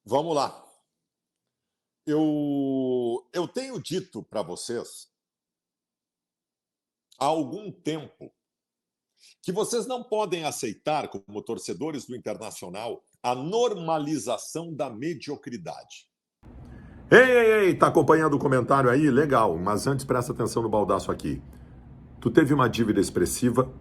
Vamos lá. Eu tenho dito para vocês há algum tempo que vocês não podem aceitar, como torcedores do Internacional, a normalização da mediocridade. Ei, ei, ei, tá acompanhando o comentário aí? Legal, mas antes presta atenção no baldaço aqui. Tu teve uma dívida expressiva,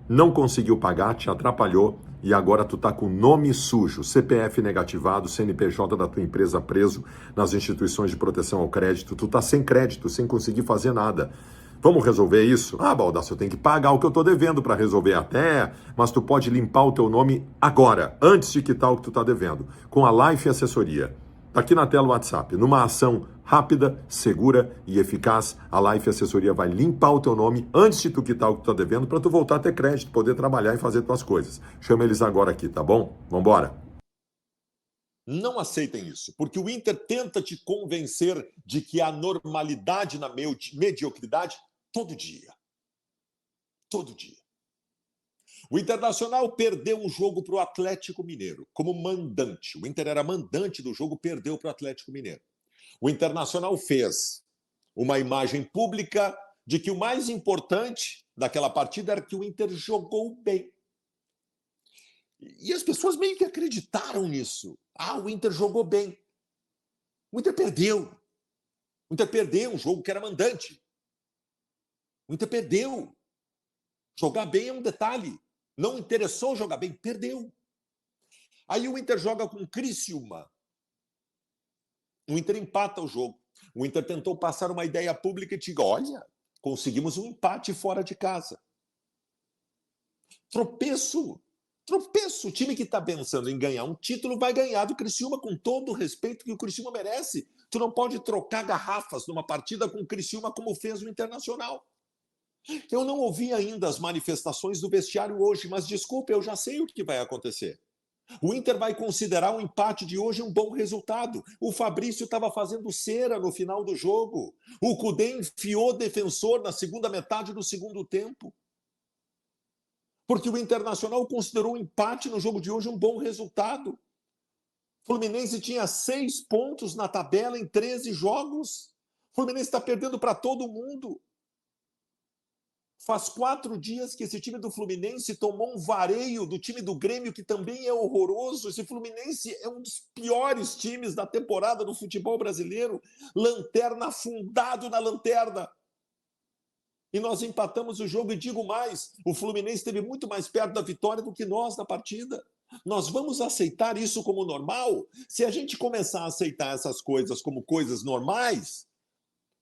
não conseguiu pagar, te atrapalhou e agora tu tá com nome sujo, CPF negativado, CNPJ da tua empresa preso nas instituições de proteção ao crédito, tu tá sem crédito, sem conseguir fazer nada. Vamos resolver isso? Ah, Baldasso, eu tenho que pagar o que eu tô devendo para resolver até, mas tu pode limpar o teu nome agora, antes de quitar o que tu tá devendo, com a Life Assessoria. Tá aqui na tela o WhatsApp. Numa ação rápida, segura e eficaz, a Life Assessoria vai limpar o teu nome antes de tu quitar o que tu tá devendo para tu voltar a ter crédito, poder trabalhar e fazer tuas coisas. Chama eles agora aqui, tá bom? Vambora. Não aceitem isso, porque o Inter tenta te convencer de que há normalidade na mediocridade todo dia. Todo dia. O Internacional perdeu um jogo para o Atlético Mineiro, como mandante. O Inter era mandante do jogo, perdeu para o Atlético Mineiro. O Internacional fez uma imagem pública de que o mais importante daquela partida era que o Inter jogou bem. E as pessoas meio que acreditaram nisso. Ah, o Inter jogou bem. O Inter perdeu. O Inter perdeu um jogo que era mandante. O Inter perdeu. Jogar bem é um detalhe. Não interessou jogar bem, perdeu. Aí o Inter joga com o Criciúma. O Inter empata o jogo. O Inter tentou passar uma ideia pública e diga: olha, conseguimos um empate fora de casa. Tropeço. Tropeço. O time que está pensando em ganhar um título vai ganhar do Criciúma com todo o respeito que o Criciúma merece. Tu não pode trocar garrafas numa partida com o Criciúma como fez o Internacional. Eu não ouvi ainda as manifestações do vestiário hoje, mas desculpa, eu já sei o que vai acontecer. O Inter vai considerar o empate de hoje um bom resultado. O Fabrício estava fazendo cera no final do jogo. O Cudê enfiou defensor na segunda metade do segundo tempo. Porque o Internacional considerou o empate no jogo de hoje um bom resultado. O Fluminense tinha 6 pontos na tabela em 13 jogos. O Fluminense está perdendo para todo mundo. Faz 4 dias que esse time do Fluminense tomou um vareio do time do Grêmio, que também é horroroso. Esse Fluminense é um dos piores times da temporada do futebol brasileiro. Lanterna afundado na lanterna. E nós empatamos o jogo, e digo mais, o Fluminense esteve muito mais perto da vitória do que nós na partida. Nós vamos aceitar isso como normal? Se a gente começar a aceitar essas coisas como coisas normais,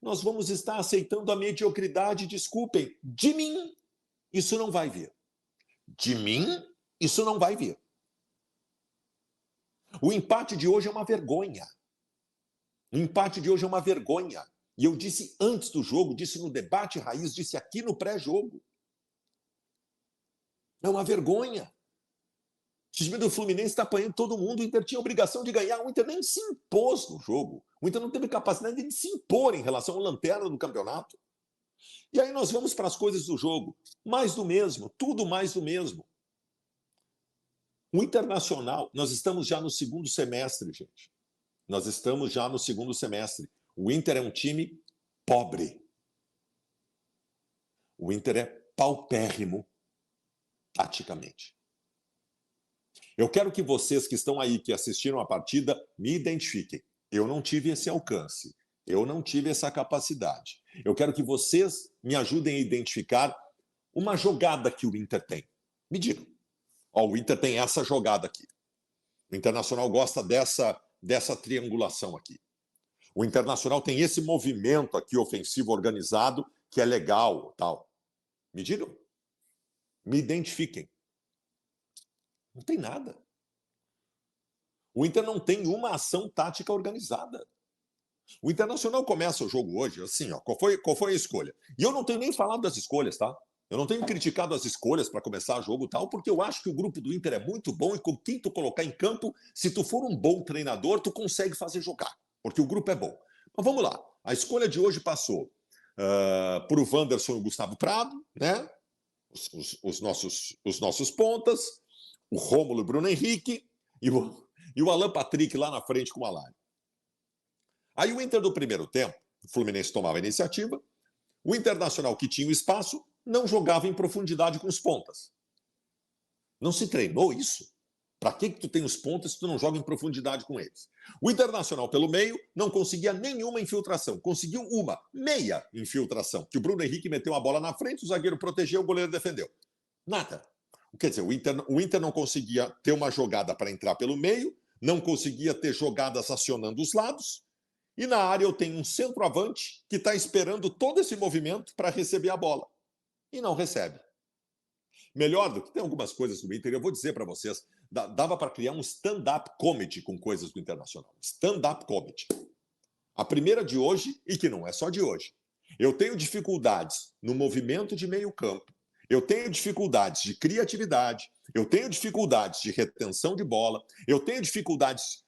nós vamos estar aceitando a mediocridade. Desculpem, de mim, isso não vai vir. De mim, isso não vai vir. O empate de hoje é uma vergonha. O empate de hoje é uma vergonha. E eu disse antes do jogo, disse no debate raiz, disse aqui no pré-jogo. É uma vergonha. O time do Fluminense está apanhando todo mundo. O Inter tinha a obrigação de ganhar. O Inter nem se impôs no jogo. O Inter não teve capacidade de se impor em relação ao lanterna do campeonato. E aí nós vamos para as coisas do jogo. Mais do mesmo, tudo mais do mesmo. O Internacional, nós estamos já no segundo semestre, gente. Nós estamos já no segundo semestre. O Inter é um time pobre. O Inter é paupérrimo, taticamente. Eu quero que vocês que estão aí, que assistiram a partida, me identifiquem. Eu não tive esse alcance. Eu não tive essa capacidade. Eu quero que vocês me ajudem a identificar uma jogada que o Inter tem. Me digam. Ó, o Inter tem essa jogada aqui. O Internacional gosta dessa triangulação aqui. O Internacional tem esse movimento aqui ofensivo organizado que é legal, tal. Me digam. Me identifiquem. Não tem nada. O Inter não tem uma ação tática organizada. O Internacional começa o jogo hoje assim, ó, qual foi a escolha? E eu não tenho nem falado das escolhas, tá? Eu não tenho criticado as escolhas para começar o jogo e tal, porque eu acho que o grupo do Inter é muito bom e com quem tu colocar em campo, se tu for um bom treinador, tu consegue fazer jogar, porque o grupo é bom. Mas vamos lá. A escolha de hoje passou por o Wanderson e o Gustavo Prado, né? Os nossos pontas, o Rômulo e o Bruno Henrique, e o Alan Patrick lá na frente com o Alário. Aí o Inter do primeiro tempo, o Fluminense tomava a iniciativa, o Internacional, que tinha o espaço, não jogava em profundidade com os pontas. Não se treinou isso? Para que tu tem os pontas se tu não joga em profundidade com eles? O Internacional, pelo meio, não conseguia nenhuma infiltração. Conseguiu uma, meia infiltração, que o Bruno Henrique meteu a bola na frente, o zagueiro protegeu, o goleiro defendeu. Nada. Quer dizer, o Inter não conseguia ter uma jogada para entrar pelo meio, não conseguia ter jogadas acionando os lados, e na área eu tenho um centroavante que está esperando todo esse movimento para receber a bola. E não recebe. Melhor do que tem algumas coisas do Inter, eu vou dizer para vocês, dava para criar um stand-up comedy com coisas do Internacional. Stand-up comedy. A primeira de hoje, e que não é só de hoje. Eu tenho dificuldades no movimento de meio campo, eu tenho dificuldades de criatividade, eu tenho dificuldades de retenção de bola, eu tenho dificuldades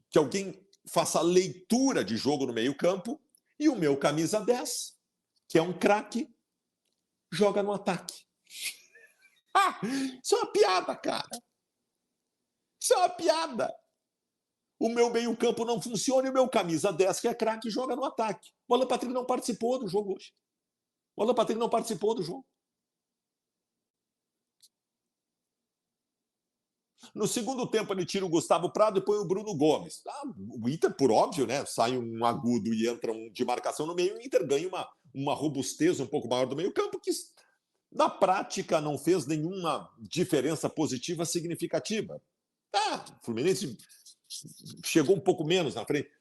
que alguém faça leitura de jogo no meio campo, e o meu camisa 10, que é um craque, joga no ataque. Ah, isso é uma piada, cara. Isso é uma piada. O meu meio-campo não funciona e o meu camisa 10, que é craque, joga no ataque. O Alan Patrick não participou do jogo hoje. O Alan Patrick não participou do jogo. No segundo tempo, ele tira o Gustavo Prado e põe o Bruno Gomes. O Inter, por óbvio, né? Sai um agudo e entra um de marcação no meio, o Inter ganha uma robustez um pouco maior do meio-campo, que na prática não fez nenhuma diferença positiva significativa. O Fluminense chegou um pouco menos na frente.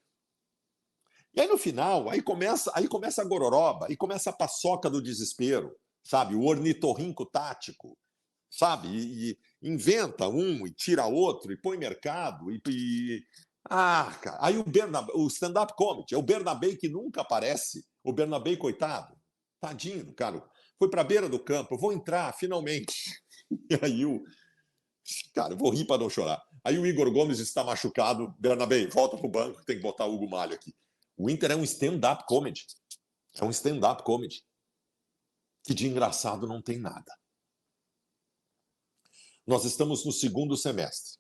E aí no final, aí começa a gororoba, aí começa a paçoca do desespero, sabe? O ornitorrinco tático, sabe? E inventa um e tira outro e põe mercado cara. Aí o stand-up comedy é o Bernabé que nunca aparece. O Bernabé, coitado, tadinho, cara. Foi para a beira do campo, eu vou entrar, finalmente. E aí cara, eu vou rir para não chorar. Aí o Igor Gomes está machucado. Bernabé, volta pro banco, tem que botar o Hugo Malho aqui. O Inter é um stand-up comedy. É um stand-up comedy. Que de engraçado não tem nada. Nós estamos no segundo semestre.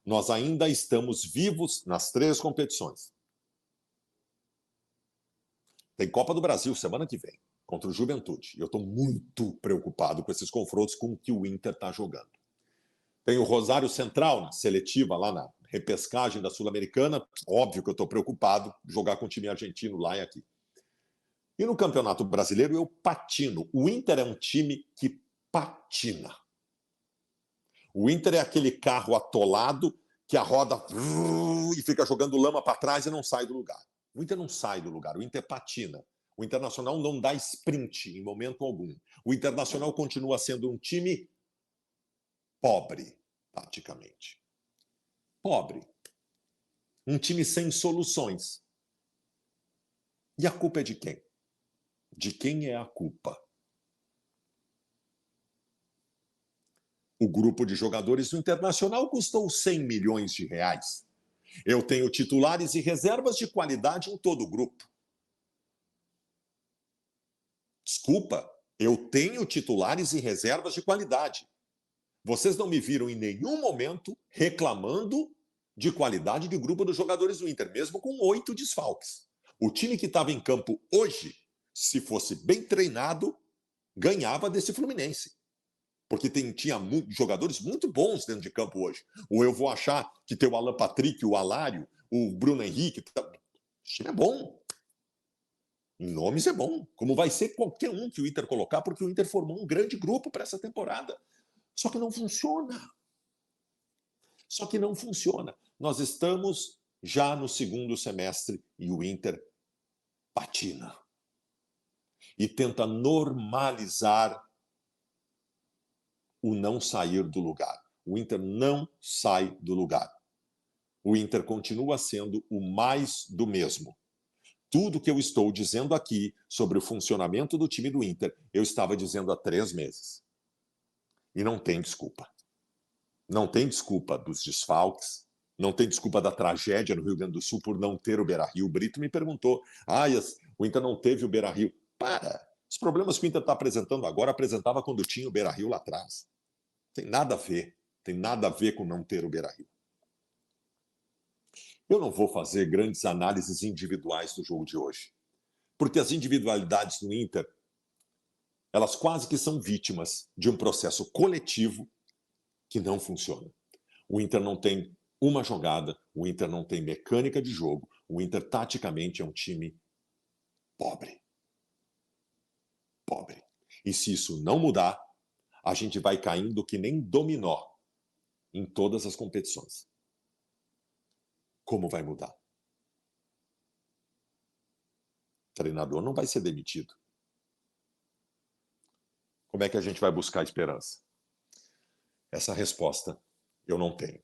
Nós ainda estamos vivos nas 3 competições. Tem Copa do Brasil semana que vem, contra o Juventude. E eu estou muito preocupado com esses confrontos com o que o Inter está jogando. Tem o Rosário Central, na seletiva, lá na repescagem da Sul-Americana. Óbvio que eu estou preocupado jogar com o time argentino lá e aqui. E no Campeonato Brasileiro eu patino. O Inter é um time que patina. O Inter é aquele carro atolado que a roda e fica jogando lama para trás e não sai do lugar. O Inter não sai do lugar, o Inter patina. O Internacional não dá sprint em momento algum. O Internacional continua sendo um time pobre, praticamente. Pobre. Um time sem soluções. E a culpa é de quem? De quem é a culpa? O grupo de jogadores do Internacional custou 100 milhões de reais. Eu tenho titulares e reservas de qualidade em todo o grupo. Desculpa, eu tenho titulares e reservas de qualidade. Vocês não me viram em nenhum momento reclamando de qualidade de grupo dos jogadores do Inter, mesmo com 8 desfalques. O time que estava em campo hoje, se fosse bem treinado, ganhava desse Fluminense. Porque tinha jogadores muito bons dentro de campo hoje. Ou eu vou achar que tem o Alan Patrick, o Alário, o Bruno Henrique. O time é bom. Em nomes é bom. Como vai ser qualquer um que o Inter colocar, porque o Inter formou um grande grupo para essa temporada. Só que não funciona. Só que não funciona. Nós estamos já no segundo semestre e o Inter patina. E tenta normalizar o não sair do lugar. O Inter não sai do lugar. O Inter continua sendo o mais do mesmo. Tudo que eu estou dizendo aqui sobre o funcionamento do time do Inter, eu estava dizendo há 3 meses. E não tem desculpa. Não tem desculpa dos desfalques, não tem desculpa da tragédia no Rio Grande do Sul por não ter o Beira-Rio. O Brito me perguntou, o Inter não teve o Beira-Rio. Para! Os problemas que o Inter está apresentando agora, apresentava quando tinha o Beira-Rio lá atrás. Tem nada a ver com não ter o Beira-Rio. Eu não vou fazer grandes análises individuais do jogo de hoje, porque as individualidades do Inter, elas quase que são vítimas de um processo coletivo que não funciona. O Inter não tem uma jogada, o Inter não tem mecânica de jogo, o Inter taticamente é um time pobre. Pobre. E se isso não mudar, a gente vai caindo que nem dominó em todas as competições. Como vai mudar? O treinador não vai ser demitido. Como é que a gente vai buscar esperança? Essa resposta eu não tenho.